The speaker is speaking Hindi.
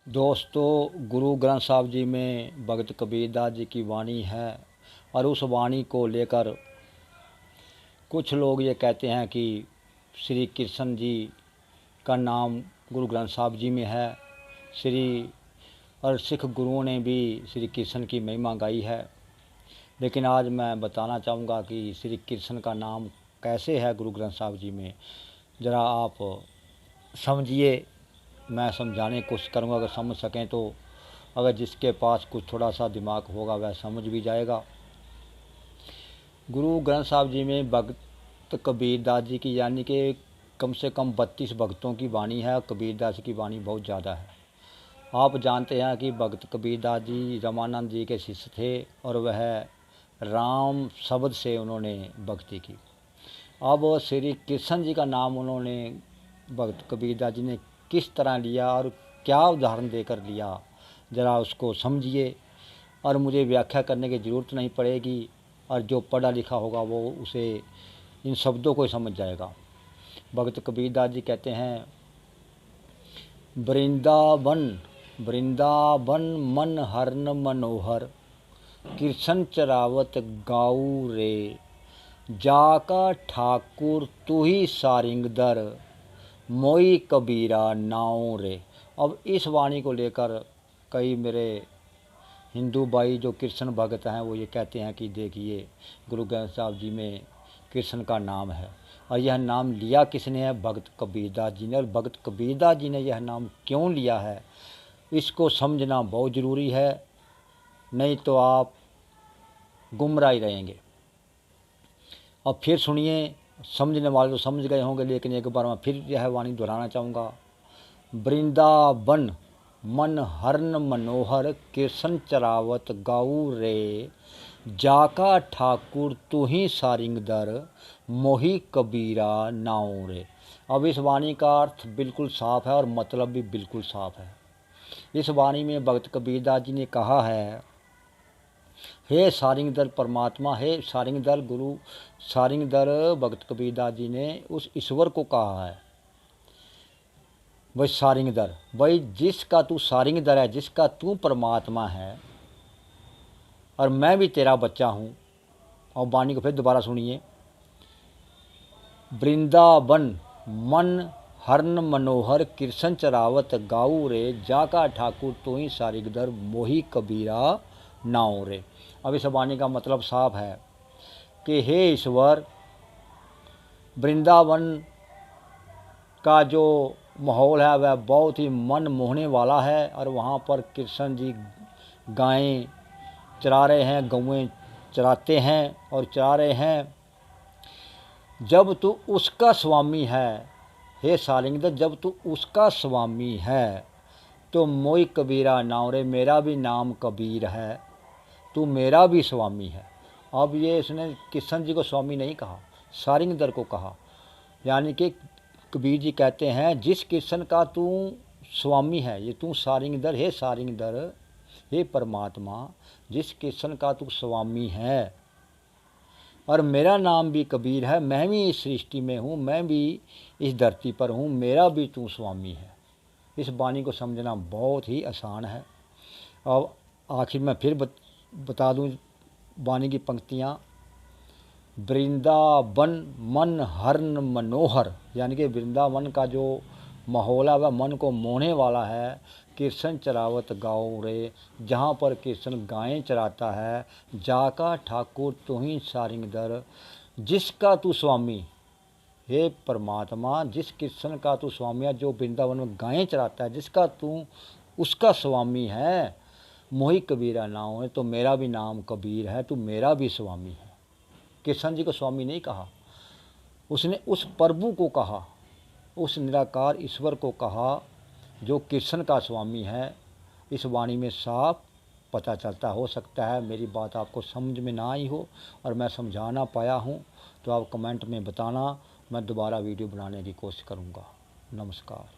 दोस्तों, गुरु ग्रंथ साहब जी में भगत कबीरदास जी की वाणी है और उस वाणी को लेकर कुछ लोग ये कहते हैं कि श्री कृष्ण जी का नाम गुरु ग्रंथ साहब जी में है। और सिख गुरुओं ने भी श्री कृष्ण की महिमा गाई है। लेकिन आज मैं बताना चाहूँगा कि श्री कृष्ण का नाम कैसे है गुरु ग्रंथ साहब जी में। ज़रा आप समझिए, मैं समझाने की कोशिश करूँगा। अगर समझ सकें तो, अगर जिसके पास कुछ थोड़ा सा दिमाग होगा वह समझ भी जाएगा। गुरु ग्रंथ साहब जी में भगत कबीरदास जी की यानी कि कम से कम 32 भक्तों की वाणी है और कबीरदास की वाणी बहुत ज़्यादा है। आप जानते हैं कि भगत कबीरदास जी रामानंद जी के शिष्य थे और वह राम शब्द से उन्होंने भक्ति की। अब श्री कृष्ण जी का नाम उन्होंने भगत कबीरदास जी ने किस तरह लिया और क्या उदाहरण देकर लिया, ज़रा उसको समझिए। और मुझे व्याख्या करने की ज़रूरत नहीं पड़ेगी, और जो पढ़ा लिखा होगा वो उसे इन शब्दों को समझ जाएगा। भगत कबीरदास जी कहते हैं, वृंदावन वृंदावन मन हरन मनोहर, कृष्ण चरावत गाऊ रे, जाका ठाकुर तू ही सारिंगदर, मोई कबीरा नाव रे। अब इस वाणी को लेकर कई मेरे हिंदू भाई जो कृष्ण भगत हैं वो ये कहते हैं कि देखिए, गुरु ग्रंथ साहब जी में कृष्ण का नाम है और यह नाम लिया किसने है? भगत कबीरदास जी ने। और भगत कबीरदास जी ने यह नाम क्यों लिया है, इसको समझना बहुत ज़रूरी है, नहीं तो आप गुमराह ही रहेंगे। अब फिर सुनिए, समझने वाले तो समझ गए होंगे, लेकिन एक बार मैं फिर यह वाणी दोहराना चाहूँगा। वृंदावन मन हरन मनोहर, कृष्ण चरावत गाऊ रे, जाका ठाकुर तू ही सारिंगदर, मोही कबीरा नाऊ रे। अब इस वाणी का अर्थ बिल्कुल साफ है और मतलब भी बिल्कुल साफ है। इस वाणी में भगत कबीरदास जी ने कहा है, हे सारिंगदर परमात्मा, हे सारिंगदर गुरु सारिंगदर। भगत कबीरदास जी ने उस ईश्वर को कहा है, वही सारिंगदर, भाई जिसका तू सारिंगदर है, जिसका तू परमात्मा है और मैं भी तेरा बच्चा हूँ। और वाणी को फिर दोबारा सुनिए, वृंदावन मन हरन मनोहर, कृष्ण चरावत गाऊ रे, जाका ठाकुर तू ही सारिंगदर, मोही कबीरा नाऊ रे। अब इस वाणी का मतलब साफ है कि हे ईश्वर, वृंदावन का जो माहौल है वह बहुत ही मन मोहने वाला है और वहाँ पर कृष्ण जी गायें चरा रहे हैं, गौएं चराते हैं और चरा रहे हैं। जब तू उसका स्वामी है, हे सारिंगदर, जब तू उसका स्वामी है तो मोई कबीरा नाम रे, मेरा भी नाम कबीर है, तू मेरा भी स्वामी है। अब ये इसने कृष्ण जी को स्वामी नहीं कहा, सारिंगदर को कहा। यानी कि कबीर जी कहते हैं, जिस कृष्ण का तू स्वामी है, ये तू सारिंगदर, हे सारिंगदर, हे परमात्मा, जिस कृष्ण का तू स्वामी है और मेरा नाम भी कबीर है, मैं भी इस सृष्टि में हूँ, मैं भी इस धरती पर हूँ, मेरा भी तू स्वामी है। इस वाणी को समझना बहुत ही आसान है। और आखिर में फिर बता दूँ वाणी की पंक्तियाँ, वृंदावन मन हरन मनोहर, यानी कि वृंदावन का जो माहौल है वह मन को मोहने वाला है। कृष्ण चरावत गाँव रे, जहाँ पर कृष्ण गायें चराता है, जाका ठाकुर तू ही सारिंगदर, जिसका तू स्वामी, हे परमात्मा, जिस कृष्ण का तू स्वामी है, जो वृंदावन में गायें चराता है, जिसका तू उसका स्वामी है, मोही कबीरा नाम है, तो मेरा भी नाम कबीर है, तू मेरा भी स्वामी है। कृष्ण जी को स्वामी नहीं कहा, उसने उस प्रभु को कहा, उस निराकार ईश्वर को कहा जो कृष्ण का स्वामी है। इस वाणी में साफ पता चलता। हो सकता है मेरी बात आपको समझ में ना आई हो और मैं समझा ना पाया हूँ, तो आप कमेंट में बताना, मैं दोबारा वीडियो बनाने की कोशिश करूँगा। नमस्कार।